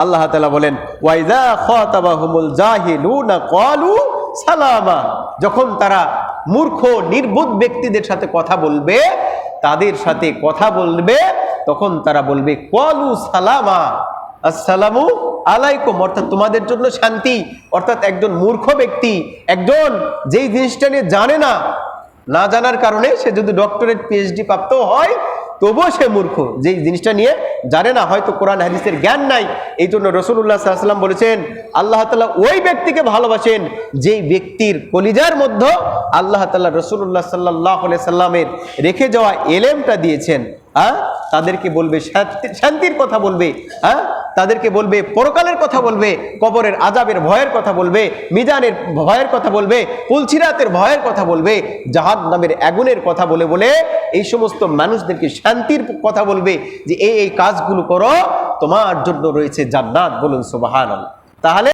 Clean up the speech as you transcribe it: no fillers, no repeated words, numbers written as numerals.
আল্লাহ তাআলা বলেন ওয়াইযা খাতাবাহুমুল জাহিলুনা ক্বালু সালামা, যখন তারা মূর্খ নির্বোধ ব্যক্তিদের সাথে কথা বলবে, তাদের সাথে কথা বলবে, তখন তারা বলবে ক্বালু সালামা, আসসালামু আলাইকুম, অর্থাৎ তোমাদের জন্য শান্তি। অর্থাৎ একজন মূর্খ ব্যক্তি, একজন যেই জিনিসটা নিয়ে জানে না, না জানার কারণে সে যদি ডক্টরেট পিএইচডি প্রাপ্ত হয় তবুও সে মূর্খ, যেই জিনিসটা নিয়ে জানে না, হয়তো কোরআন হাদিসের জ্ঞান নাই। এই জন্য রাসূলুল্লাহ সাল্লাল্লাহু আলাইহি ওয়াসাল্লাম বলেছেন আল্লাহ তাআলা ওই ব্যক্তিকে ভালোবাসেন যেই ব্যক্তির কলিজার মধ্যে আল্লাহ তাআলা রাসূলুল্লাহ সাল্লাল্লাহু আলাইহি সাল্লামের রেখে যাওয়া এলেমটা দিয়েছেন। তাদেরকে বলবে শান্তির কথা বলবে, তাদেরকে বলবে পরকালের কথা বলবে, কবরের আযাবের ভয়ের কথা বলবে, মিজানের ভয়ের কথা বলবে, পুলসিরাতের ভয়ের কথা বলবে, জাহান্নামের আগুনের কথা বলে বলে এই সমস্ত মানুষদেরকে শান্তির কথা বলবে যে এই কাজগুলো করো, তোমার জন্য রয়েছে জান্নাত। বলুন সুবহানাল্লাহ। তাহলে